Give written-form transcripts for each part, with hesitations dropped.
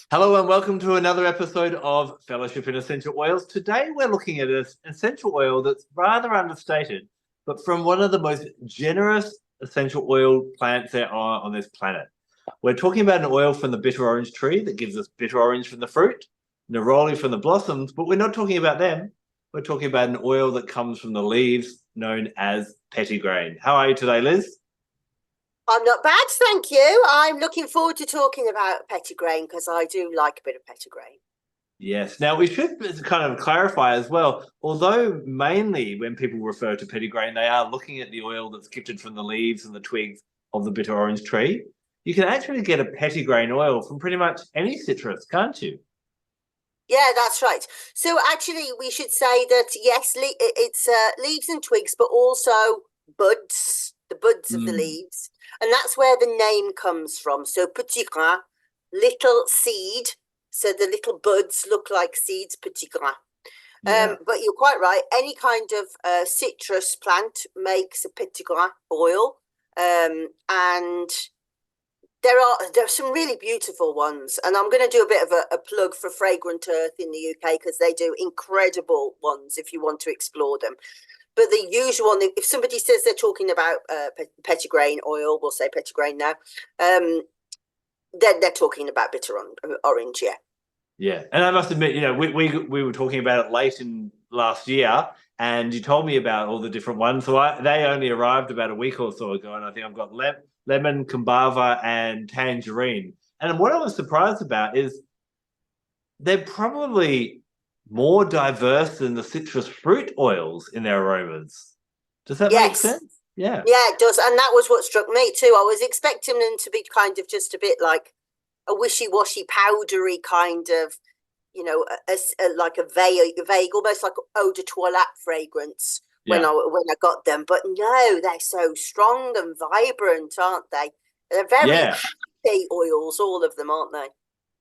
Hello and welcome to another episode of Fellowship in Essential Oils. Today we're looking at an essential oil that's rather understated, but from one of the most generous essential oil plants there are on this planet. We're talking about an oil from the bitter orange tree that gives us bitter orange from the fruit, neroli from the blossoms, but we're not talking about them. We're talking about an oil that comes from the leaves known as petitgrain. How are you today, Liz? I'm not bad, thank you. I'm looking forward to talking about petitgrain because I do like a bit of petitgrain. Yes. Now, we should kind of clarify as well, although mainly when people refer to petitgrain, they are looking at the oil that's gifted from the leaves and the twigs of the bitter orange tree. You can actually get a petitgrain oil from pretty much any citrus, can't you? Yeah, that's right. So actually, we should say that yes, it's leaves and twigs, but also buds, the buds of the Mm. leaves, and that's where the name comes from. So petitgrain, little seed. So the little buds look like seeds, petitgrain. Yeah. But you're quite right. Any kind of citrus plant makes a petitgrain oil, and there are some really beautiful ones, and I'm going to do a bit of a plug for Fragrant Earth in the UK because they do incredible ones if you want to explore them. But the usual one, if somebody says they're talking about petitgrain oil, we'll say petitgrain now. They're talking about bitter orange, yeah. Yeah. And I must admit, we were talking about it late in last year, and you told me about all the different ones. So they only arrived about a week or so ago, and I think I've got lemon, kambava, and tangerine. And what I was surprised about is they're probably more diverse than the citrus fruit oils in their aromas. Does that make Yes. sense? Yeah. Yeah, it does. And that was what struck me too. I was expecting them to be kind of just a bit like a wishy-washy, powdery kind of, like a vague, almost like eau de toilette fragrance when Yeah. I got them. But no, they're so strong and vibrant, aren't they? They're very Yeah. happy oils, all of them, aren't they?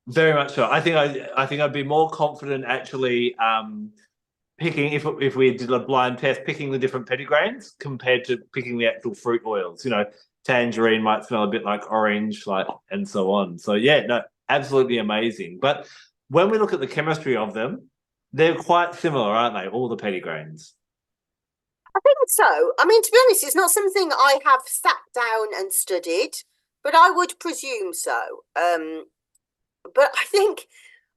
Very much so. I think I'd be more confident actually picking if we did a blind test, picking the different petitgrains compared to picking the actual fruit oils. Tangerine might smell a bit like orange, like and so on. So yeah, no, absolutely amazing. But when we look at the chemistry of them, they're quite similar, aren't they? All the petitgrains. I think so. I mean, to be honest, it's not something I have sat down and studied, but I would presume so. But I think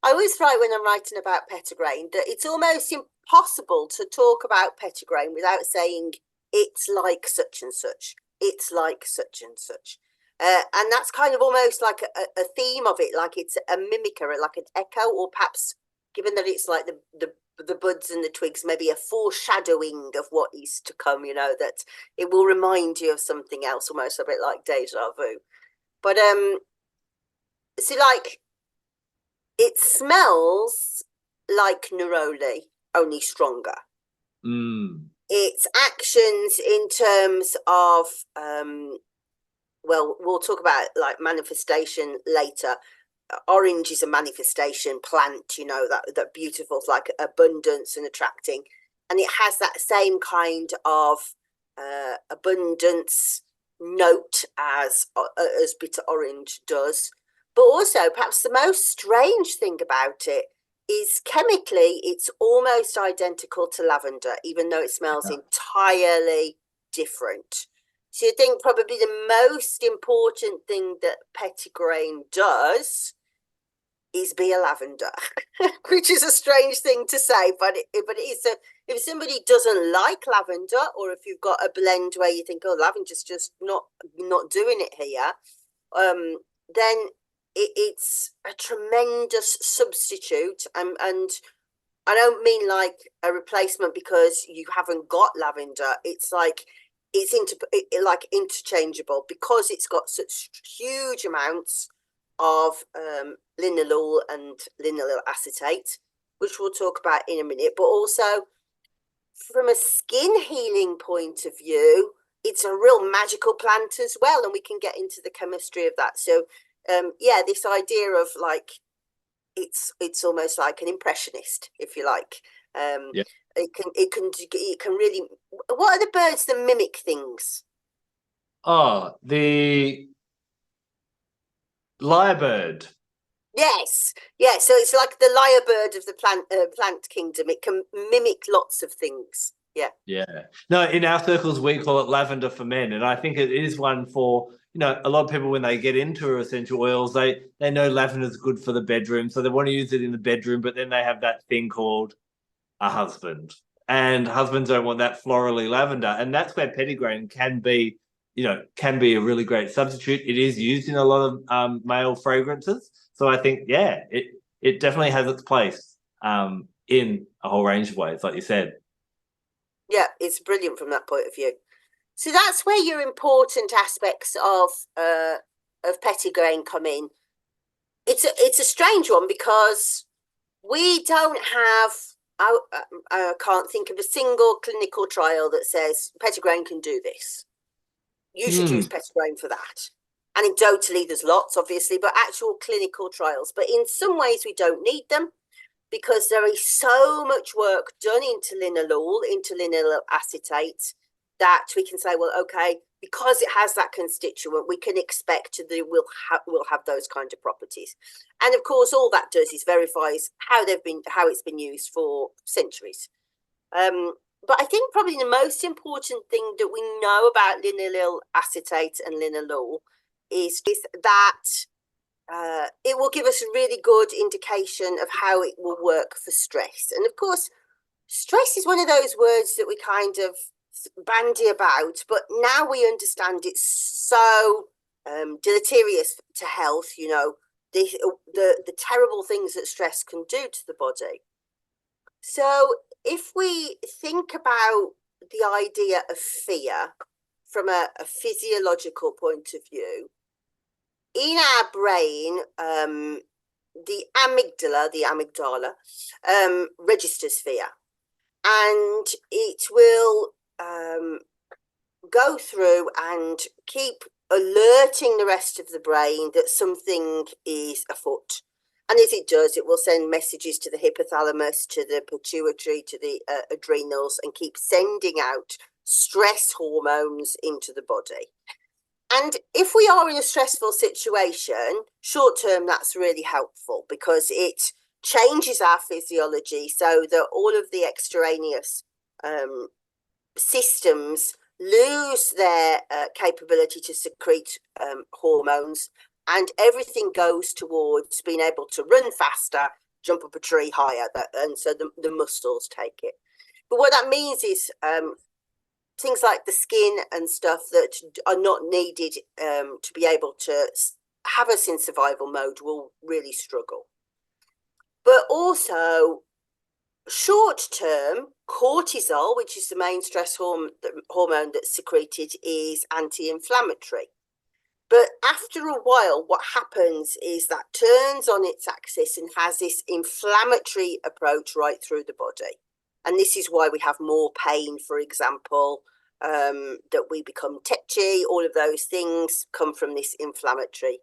I always find when I'm writing about petitgrain that it's almost impossible to talk about petitgrain without saying it's like such and such. It's like such and such. And that's kind of almost like a theme of it, like it's a mimicker, like an echo, or perhaps given that it's like the buds and the twigs, maybe a foreshadowing of what is to come, that it will remind you of something else, almost a bit like deja vu. But see, like it smells like neroli, only stronger. Mm. Its actions in terms of, well, we'll talk about like manifestation later. Orange is a manifestation plant, that beautiful, like abundance and attracting. And it has that same kind of abundance note as bitter orange does. But also, perhaps the most strange thing about it is chemically, it's almost identical to lavender, even though it smells Yeah. entirely different. So you think probably the most important thing that petitgrain does is be a lavender, which is a strange thing to say, but it is. So if somebody doesn't like lavender, or if you've got a blend where you think, oh, lavender's just not doing it here, then it's a tremendous substitute, and I don't mean like a replacement because you haven't got lavender. It's like like interchangeable because it's got such huge amounts of linalool and linalool acetate, which we'll talk about in a minute. But also from a skin healing point of view, it's a real magical plant as well, and we can get into the chemistry of that. So yeah, this idea of like it's almost like an impressionist, if you like. Yeah. It can really. What are the birds that mimic things? Oh, the lyrebird. Yes, yeah. So it's like the lyrebird of the plant kingdom. It can mimic lots of things. Yeah. Yeah. No, in our circles, we call it lavender for men. And I think it is one for, a lot of people when they get into essential oils, they know lavender is good for the bedroom. So they want to use it in the bedroom, but then they have that thing called a husband. And husbands don't want that florally lavender. And that's where petitgrain can be a really great substitute. It is used in a lot of male fragrances. So I think, yeah, it definitely has its place in a whole range of ways, like you said. Yeah, it's brilliant from that point of view. So that's where your important aspects of petitgrain come in. It's a strange one because we don't have. I can't think of a single clinical trial that says petitgrain can do this. You should use petitgrain for that. Anecdotally, there's lots, obviously, but actual clinical trials. But in some ways, we don't need them because there is so much work done into linalool, into linalool acetate, that we can say, well, okay, because it has that constituent, we can expect that we'll have those kind of properties. And of course, all that does is verifies how it's been used for centuries. But I think probably the most important thing that we know about linalool acetate and linalool is that it will give us a really good indication of how it will work for stress. And of course, stress is one of those words that we kind of bandy about, but now we understand it's so deleterious to health, the terrible things that stress can do to the body. So if we think about the idea of fear from a physiological point of view, in our brain, the amygdala registers fear, and it will go through and keep alerting the rest of the brain that something is afoot. And as it does, it will send messages to the hypothalamus, to the pituitary, to the adrenals, and keep sending out stress hormones into the body. And if we are in a stressful situation, short term, that's really helpful because it changes our physiology so that all of the extraneous systems lose their capability to secrete hormones, and everything goes towards being able to run faster, jump up a tree higher, and so the muscles take it. But what that means is things like the skin and stuff that are not needed to be able to have us in survival mode will really struggle. But also, short term, cortisol, which is the main stress hormone that's secreted, is anti-inflammatory. But after a while, what happens is that turns on its axis and has this inflammatory approach right through the body. And this is why we have more pain, for example, that we become tetchy. All of those things come from this inflammatory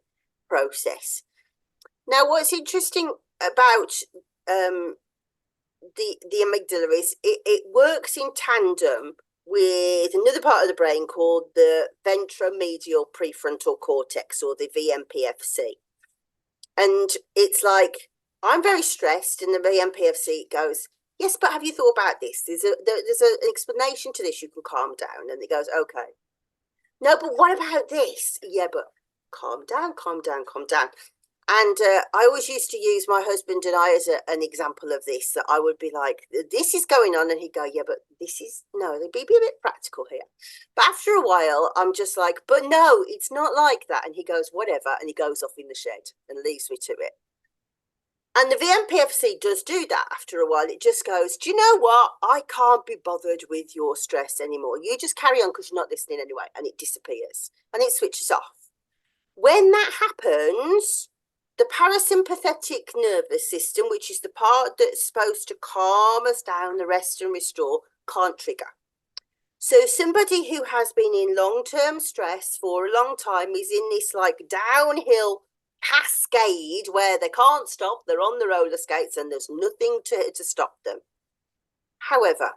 process. Now, what's interesting about the amygdala is it works in tandem with another part of the brain called the ventromedial prefrontal cortex, or the VMPFC. And it's like, I'm very stressed, and the VMPFC goes, yes, but have you thought about this? There's an explanation to this. You can calm down. And it goes, okay. No, but what about this? Yeah, but calm down, calm down, calm down. And I always used to use my husband and I as an example of this, that I would be like, this is going on. And he'd go, yeah, but this is, no, they'd be a bit practical here. But after a while, I'm just like, but no, it's not like that. And he goes, whatever. And he goes off in the shed and leaves me to it. And the VMPFC does do that after a while. It just goes, do you know what? I can't be bothered with your stress anymore. You just carry on because you're not listening anyway. And it disappears and it switches off. When that happens, the parasympathetic nervous system, which is the part that's supposed to calm us down, the rest and restore, can't trigger. So somebody who has been in long-term stress for a long time is in this like downhill cascade where they can't stop. They're on the roller skates and there's nothing to stop them. However,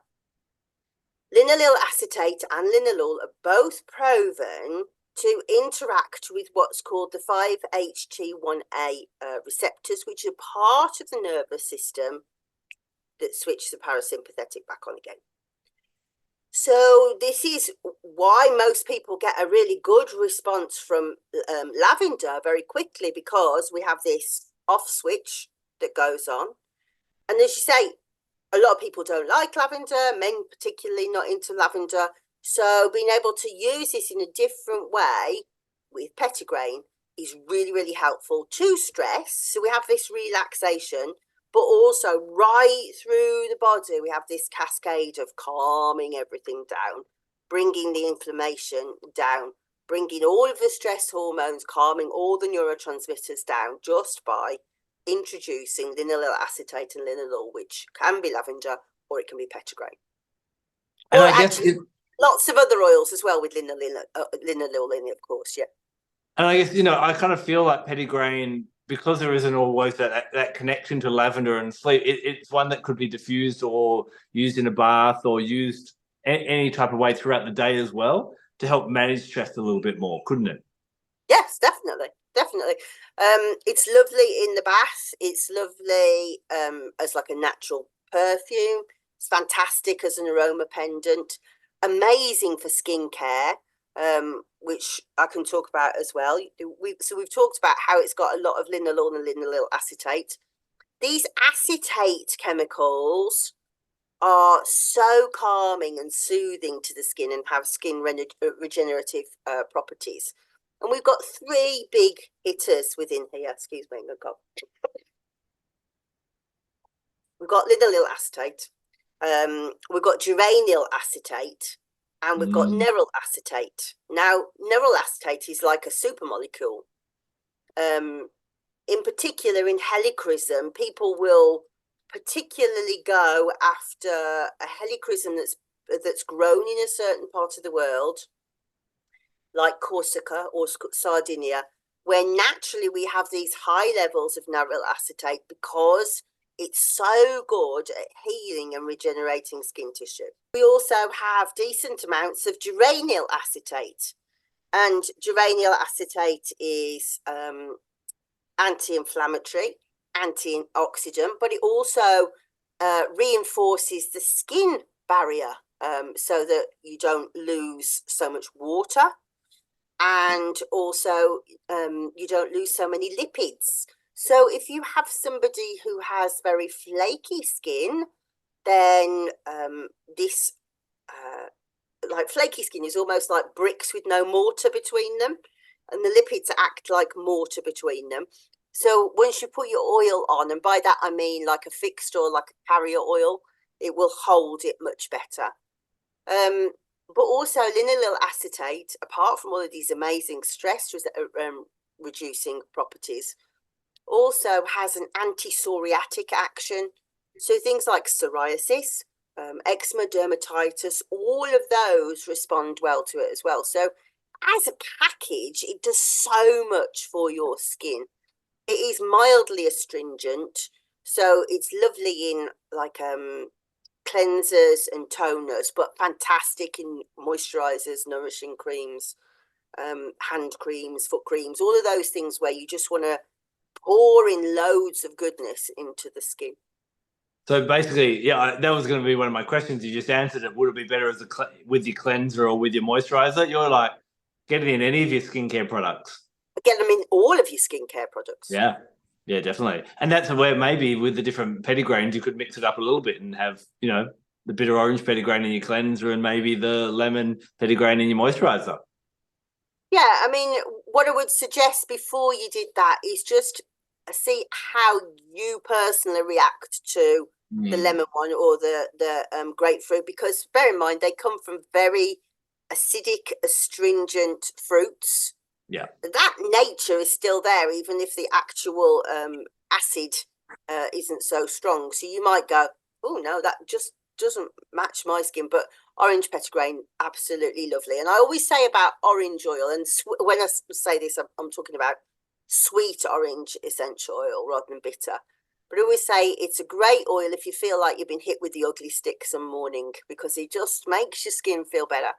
linalool acetate and linalool are both proven to interact with what's called the 5-HT1A receptors, which are part of the nervous system that switch the parasympathetic back on again. So this is why most people get a really good response from lavender very quickly, because we have this off switch that goes on. And as you say, a lot of people don't like lavender, men particularly not into lavender. So being able to use this in a different way with Petitgrain is really, really helpful to stress. So we have this relaxation, but also right through the body, we have this cascade of calming everything down, bringing the inflammation down, bringing all of the stress hormones, calming all the neurotransmitters down just by introducing linalool acetate and linalool, which can be lavender or it can be Petitgrain. And or I guess actually, lots of other oils as well with linalool in it, of course, yeah. And I guess, I kind of feel like Petitgrain, because there isn't always that connection to lavender and sleep, it's one that could be diffused or used in a bath or used any type of way throughout the day as well to help manage stress a little bit more, couldn't it? Yes, definitely. It's lovely in the bath. It's lovely as like a natural perfume. It's fantastic as an aroma pendant. Amazing for skincare, which I can talk about as well. We've talked about how it's got a lot of linalool and linalool acetate. These acetate chemicals are so calming and soothing to the skin and have skin regenerative properties. And we've got 3 big hitters within here. Excuse me, we've got linalool acetate, we've got geraniol acetate, and we've got nerol acetate. Now, nerol acetate is like a super molecule. In particular, in helichrysum, people will particularly go after a helichrysum that's grown in a certain part of the world, like Corsica or Sardinia, where naturally we have these high levels of nerol acetate because it's so good at healing and regenerating skin tissue. We also have decent amounts of geraniol acetate, and geraniol acetate is anti-inflammatory, antioxidant, but it also reinforces the skin barrier so that you don't lose so much water, and also you don't lose so many lipids. So if you have somebody who has very flaky skin, then this like flaky skin is almost like bricks with no mortar between them, and the lipids act like mortar between them. So once you put your oil on, and by that I mean like a fixed or like a carrier oil, it will hold it much better. But also linalool acetate, apart from all of these amazing stress reducing properties, also has an anti-psoriatic action. So things like psoriasis, eczema, dermatitis, all of those respond well to it as well. So as a package, it does so much for your skin. It is mildly astringent, so it's lovely in like cleansers and toners, but fantastic in moisturizers, nourishing creams, hand creams, foot creams, all of those things where you just want to pour in loads of goodness into the skin. So basically, yeah, that was going to be one of my questions. You just answered it. Would it be better as with your cleanser or with your moisturizer? You're like, get it in any of your skincare products. Get them in all of your skincare products. Yeah, definitely. And that's where maybe with the different Petitgrains, you could mix it up a little bit and have, the bitter orange Petitgrain in your cleanser and maybe the lemon Petitgrain in your moisturizer. Yeah, I mean, what I would suggest before you did that is just see how you personally react to the lemon one or the grapefruit, because bear in mind, they come from very acidic, astringent fruits. Yeah. That nature is still there, even if the actual acid isn't so strong. So you might go, oh, no, that just doesn't match my skin. But orange Petitgrain, absolutely lovely. And I always say about orange oil, and when I say this, I'm talking about sweet orange essential oil rather than bitter. But I always say it's a great oil if you feel like you've been hit with the ugly stick some morning, because it just makes your skin feel better.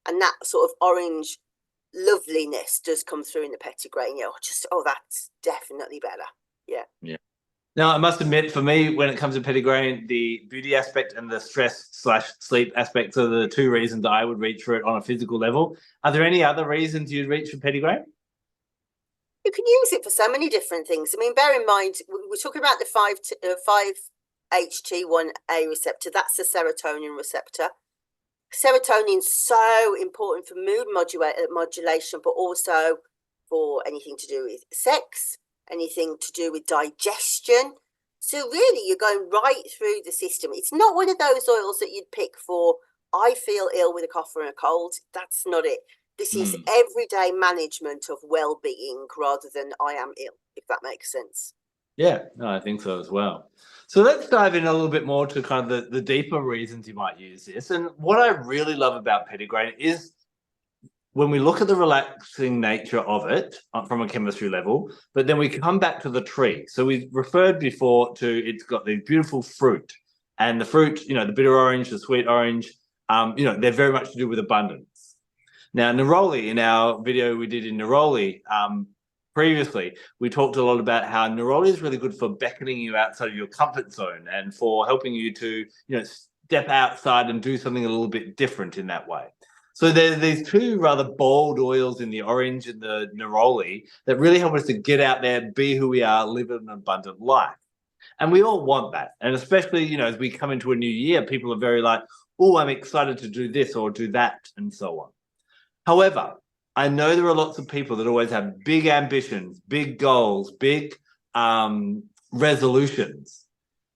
And that sort of orange loveliness does come through in the Petitgrain. That's definitely better. Yeah. Now, I must admit, for me, when it comes to Petitgrain, the beauty aspect and the stress/sleep aspects are the two reasons I would reach for it on a physical level. Are there any other reasons you'd reach for Petitgrain? You can use it for so many different things. I mean, bear in mind, we're talking about the 5-HT1A receptor. That's the serotonin receptor. Serotonin's so important for mood modulation, but also for anything to do with sex, anything to do with digestion. So really, you're going right through the system. It's not one of those oils that you'd pick for, I feel ill with a cough or a cold. That's not it. This is everyday management of well-being rather than I am ill, if that makes sense. Yeah, no, I think so as well. So let's dive in a little bit more to kind of the deeper reasons you might use this. And what I really love about Petitgrain is when we look at the relaxing nature of it from a chemistry level, but then we come back to the tree. So we referred before to it's got the beautiful fruit, and the fruit, the bitter orange, the sweet orange, they're very much to do with abundance. Now, Neroli, in our video we did in Neroli previously, we talked a lot about how Neroli is really good for beckoning you outside of your comfort zone and for helping you to, step outside and do something a little bit different in that way. So there's these two rather bold oils in the orange and the Neroli that really help us to get out there, be who we are, live an abundant life. And we all want that. And especially, as we come into a new year, people are very like, oh, I'm excited to do this or do that and so on. However, I know there are lots of people that always have big ambitions, big goals, big resolutions,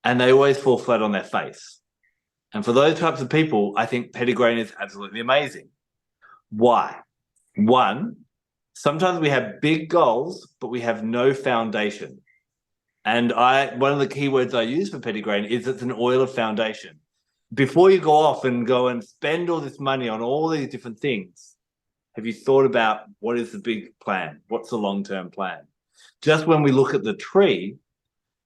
and they always fall flat on their face. And for those types of people, I think Petitgrain is absolutely amazing. Why? One, sometimes we have big goals, but we have no foundation. And one of the keywords I use for Petitgrain is it's an oil of foundation. Before you go off and go and spend all this money on all these different things, have you thought about what is the big plan? What's the long-term plan? Just when we look at the tree,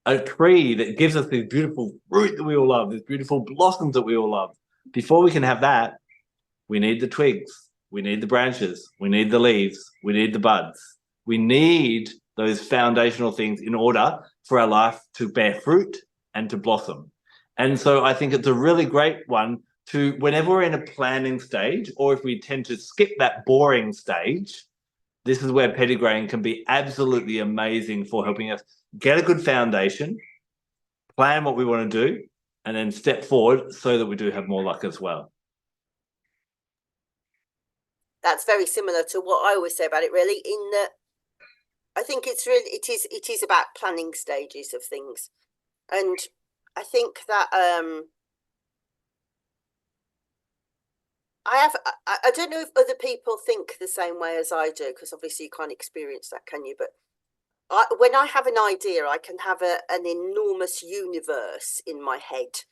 a tree that gives us this beautiful fruit that we all love, this beautiful blossoms that we all love. Before we can have that, we need the twigs, we need the branches, we need the leaves, we need the buds. We need those foundational things in order for our life to bear fruit and to blossom. And so I think it's a really great one to, whenever we're in a planning stage, or if we tend to skip that boring stage, this is where Petitgrain can be absolutely amazing for helping us get a good foundation, plan what we want to do, and then step forward so that we do have more luck as well. That's very similar to what I always say about it, really, in that I think it is about planning stages of things. And I think that I don't know if other people think the same way as I do, because obviously you can't experience that, can you? But when I have an idea, I can have an enormous universe in my head,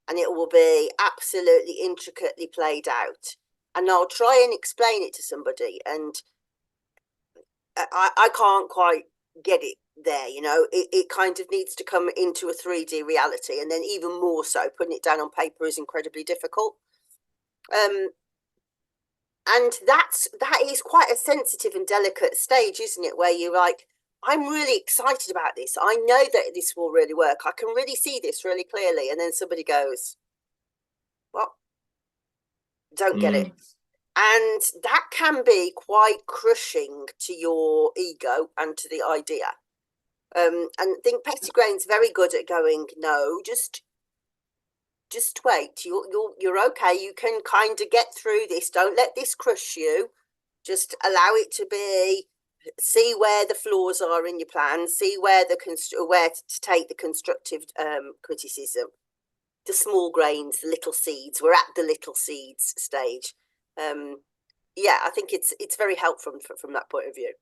and it will be absolutely intricately played out. And I'll try and explain it to somebody, and I can't quite get it there, it kind of needs to come into a 3D reality, and then even more so, putting it down on paper is incredibly difficult. And that is quite a sensitive and delicate stage, isn't it? Where you're like, I'm really excited about this. I know that this will really work. I can really see this really clearly. And then somebody goes, what? Don't get it. And that can be quite crushing to your ego and to the idea. And I think Petitgrain's very good at going, no, just wait. You're okay. You can kind of get through this. Don't let this crush you. Just allow it to be. See where the flaws are in your plan. See where to take the constructive criticism. The small grains, the little seeds. We're at the little seeds stage. Yeah, I think it's very helpful from that point of view.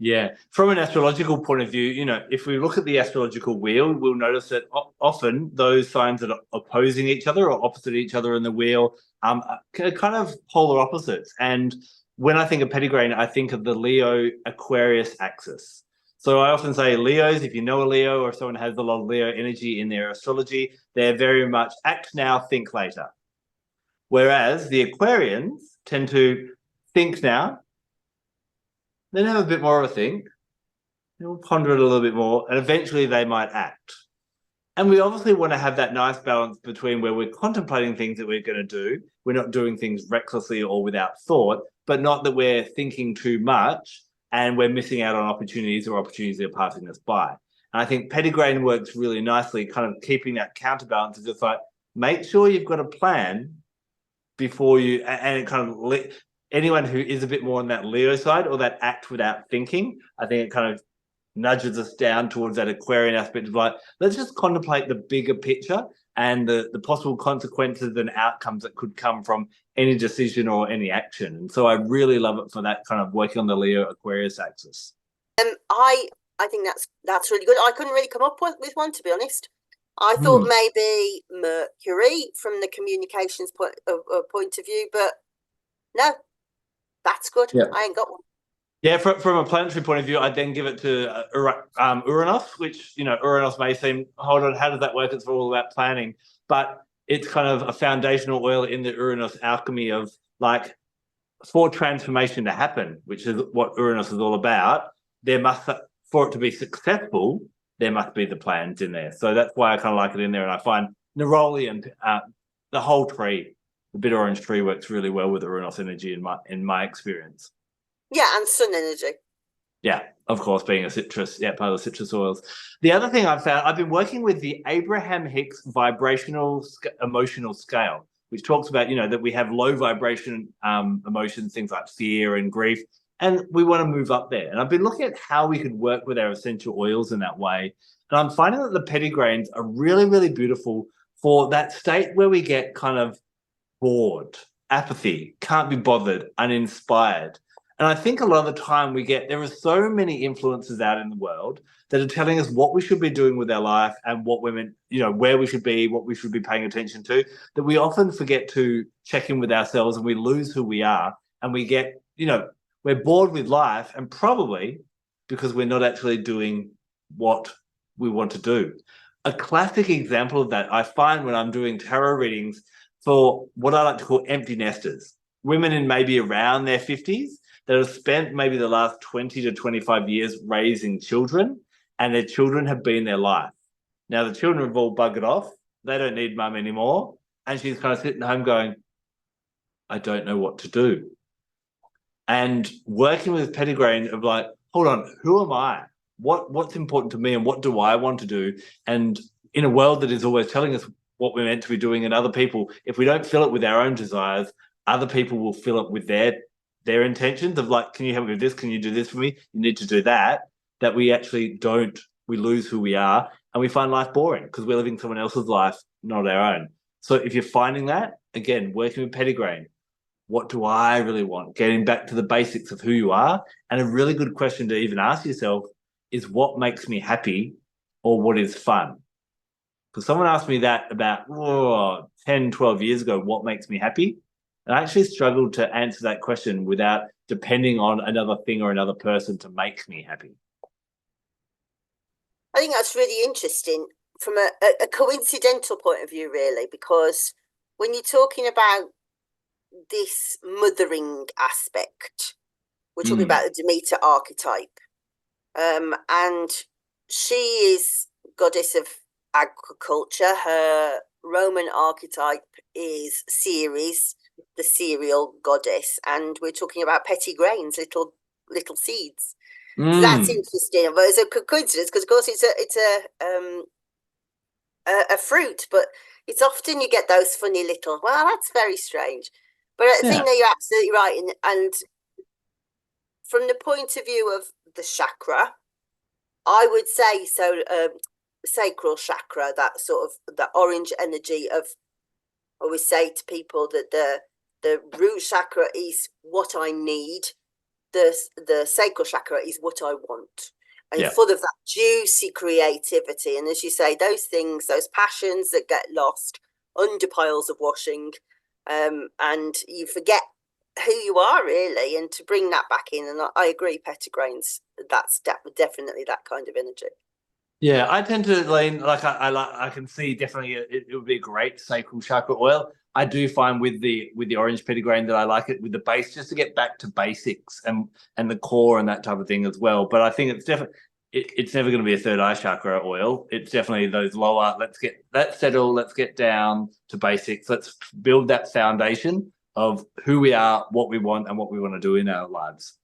Yeah, from an astrological point of view, if we look at the astrological wheel, we'll notice that often those signs that are opposing each other or opposite each other in the wheel are kind of polar opposites. And when I think of Petitgrain, I think of the Leo-Aquarius axis. So I often say Leos, if you know a Leo or if someone has a lot of Leo energy in their astrology, they're very much act now, think later. Whereas the Aquarians tend to think now, then have a bit more of a think, they'll ponder it a little bit more, and eventually they might act. And we obviously want to have that nice balance between where we're contemplating things that we're going to do. We're not doing things recklessly or without thought, but not that we're thinking too much and we're missing out on opportunities or opportunities that are passing us by. And I think Petitgrain works really nicely, kind of keeping that counterbalance of just like, make sure you've got a plan before you, and it kind of, anyone who is a bit more on that Leo side or that act without thinking, I think it kind of nudges us down towards that Aquarian aspect of like, let's just contemplate the bigger picture and the possible consequences and outcomes that could come from any decision or any action. And so I really love it for that kind of working on the Leo Aquarius axis. I think that's really good. I couldn't really come up with one, to be honest. I thought maybe Mercury from the communications point of view, but no, that's good. Yeah. I ain't got one. Yeah, from a planetary point of view, I'd then give it to Uranus, which, Uranus may seem, hold on, how does that work? It's all about planning. But it's kind of a foundational oil in the Uranus alchemy of like, for transformation to happen, which is what Uranus is all about, for it to be successful, there must be the plans in there. So that's why I kind of like it in there. And I find Neroli and the whole tree, the bitter orange tree, works really well with Uranus energy in my experience. Yeah, and sun energy. Yeah, of course, being a citrus, part of the citrus oils. The other thing I've found, I've been working with the Abraham Hicks vibrational emotional scale, which talks about, that we have low vibration emotions, things like fear and grief, and we want to move up there. And I've been looking at how we could work with our essential oils in that way. And I'm finding that the petitgrains are really, really beautiful for that state where we get kind of bored, apathy, can't be bothered, uninspired. And I think a lot of the time there are so many influences out in the world that are telling us what we should be doing with our life and what women, where we should be, what we should be paying attention to, that we often forget to check in with ourselves and we lose who we are. And we get, we're bored with life, and probably because we're not actually doing what we want to do. A classic example of that I find when I'm doing tarot readings for what I like to call empty nesters, women in maybe around their 50s, that have spent maybe the last 20 to 25 years raising children, and their children have been their life. Now, the children have all buggered off. They don't need mum anymore. And she's kind of sitting home going, I don't know what to do. And working with Petitgrain of like, hold on, who am I? What's important to me and what do I want to do? And in a world that is always telling us what we're meant to be doing, and other people, if we don't fill it with our own desires, other people will fill it with their intentions of like, can you help me with this? Can you do this for me? You need to do that. That we actually don't, we lose who we are and we find life boring because we're living someone else's life, not our own. So if you're finding that, again, working with Petitgrain, what do I really want? Getting back to the basics of who you are. And a really good question to even ask yourself is, what makes me happy or what is fun? Because someone asked me that about 10, 12 years ago, what makes me happy? And I actually struggled to answer that question without depending on another thing or another person to make me happy. I think that's really interesting from a coincidental point of view, really, because when you're talking about this mothering aspect, we're talking about the Demeter archetype. And she is goddess of agriculture. Her Roman archetype is Ceres, the cereal goddess, and we're talking about petitgrains, little seeds. So that's interesting. But it's a coincidence because, of course, it's a fruit, but it's often you get those funny little. Well, that's very strange. But I think that you're absolutely right, and from the point of view of the chakra, I would say so. Sacral chakra, that sort of the orange energy of. I always say to people that the root chakra is what I need. The sacral chakra is what I want. And full of that juicy creativity. And as you say, those things, those passions that get lost under piles of washing, and you forget who you are really, and to bring that back in. And I agree, petitgrains, that's definitely that kind of energy. Yeah, I tend to lean like I can see definitely it would be a great sacral chakra oil. I do find with the orange petitgrain that I like it with the base just to get back to basics and the core and that type of thing as well. But I think it's definitely it's never going to be a third eye chakra oil. It's definitely those lower. Let's settle. Let's get down to basics. Let's build that foundation of who we are, what we want, and what we want to do in our lives.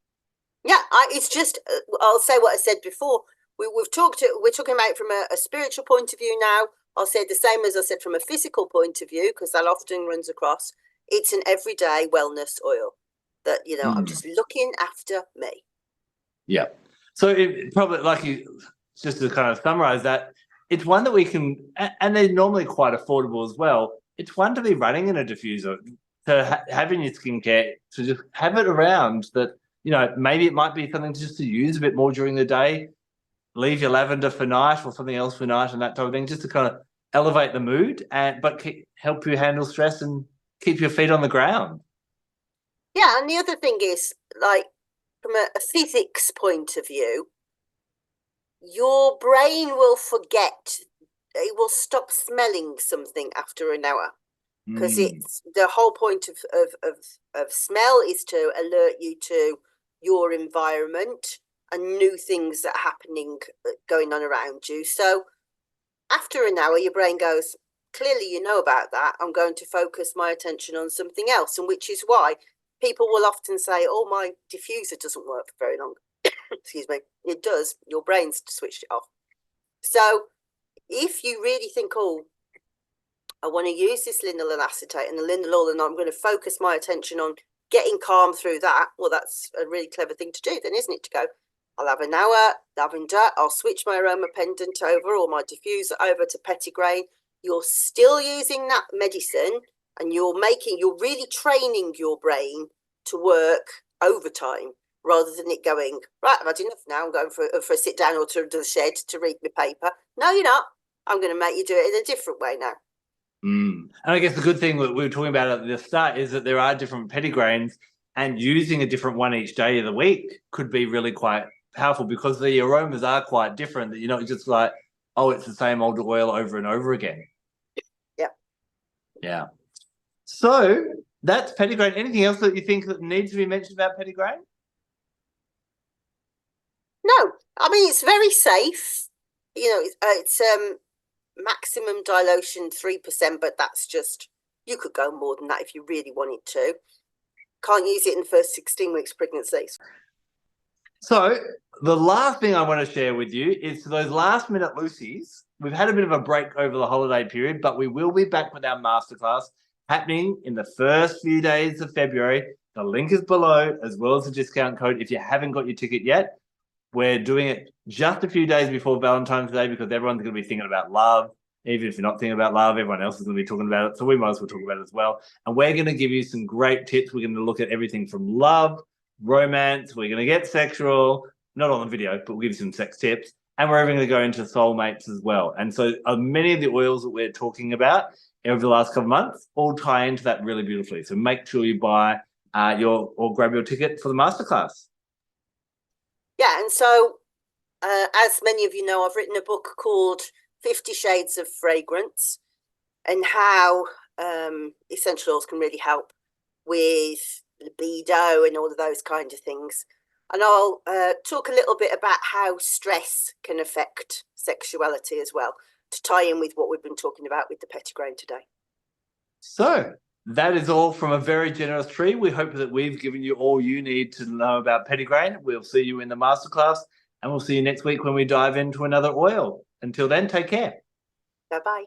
Yeah, it's just I'll say what I said before. We're talking about it from a spiritual point of view now. I'll say the same as I said from a physical point of view, because that often runs across. It's an everyday wellness oil that, I'm just looking after me. Yeah. So it probably just to kind of summarize that, it's one that we can, and they're normally quite affordable as well. It's one to be running in a diffuser, to have in your skincare, to just have it around that, maybe it might be something just to use a bit more during the day. Leave your lavender for night or something else for night and that type of thing, just to kind of elevate the mood but help you handle stress and keep your feet on the ground. Yeah, and the other thing is, like, from a physics point of view, your brain will forget. It will stop smelling something after an hour, because it's the whole point of smell is to alert you to your environment and new things that are happening, going on around you. So after an hour, your brain goes, clearly you know about that. I'm going to focus my attention on something else. And which is why people will often say, oh, my diffuser doesn't work for very long. Excuse me. It does. Your brain's switched it off. So if you really think, oh, I want to use this linalool acetate and the linalool, and I'm going to focus my attention on getting calm through that, well, that's a really clever thing to do then, isn't it? To go, I'll have an hour lavender, I'll switch my aroma pendant over or my diffuser over to petitgrain. You're still using that medicine, and you're really training your brain to work overtime, rather than it going, right, I've had enough now, I'm going for a sit down or to the shed to read my paper. No, you're not. I'm going to make you do it in a different way now. And I guess the good thing we were talking about at the start is that there are different petitgrains, and using a different one each day of the week could be really quite powerful, because the aromas are quite different, that you're not just like, oh, it's the same old oil over and over again. Yeah. So that's petitgrain. Anything else that you think that needs to be mentioned about petitgrain? No, I mean, it's very safe. It's maximum dilution 3%, but that's just, you could go more than that if you really wanted to. Can't use it in the first 16 weeks pregnancy. So the last thing I want to share with you is those last minute Lucy's. We've had a bit of a break over the holiday period, but we will be back with our masterclass happening in the first few days of February. The link is below, as well as the discount code. If you haven't got your ticket yet, we're doing it just a few days before Valentine's Day, because everyone's going to be thinking about love. Even if you're not thinking about love, everyone else is going to be talking about it. So we might as well talk about it as well. And we're going to give you some great tips. We're going to look at everything from love, romance. We're going to get sexual, not on the video, but we'll give you some sex tips. And we're even going to go into soulmates as well. And so many of the oils that we're talking about over the last couple of months all tie into that really beautifully. So make sure you buy or grab your ticket for the masterclass. Yeah, and so as many of you know, I've written a book called 50 Shades of Fragrance, and how essential oils can really help with libido and all of those kind of things. And I'll talk a little bit about how stress can affect sexuality as well, to tie in with what we've been talking about with the petitgrain today. So that is all from a very generous tree. We hope that we've given you all you need to know about petitgrain. We'll see you in the masterclass, and we'll see you next week when we dive into another oil. Until then, take care. Bye-bye.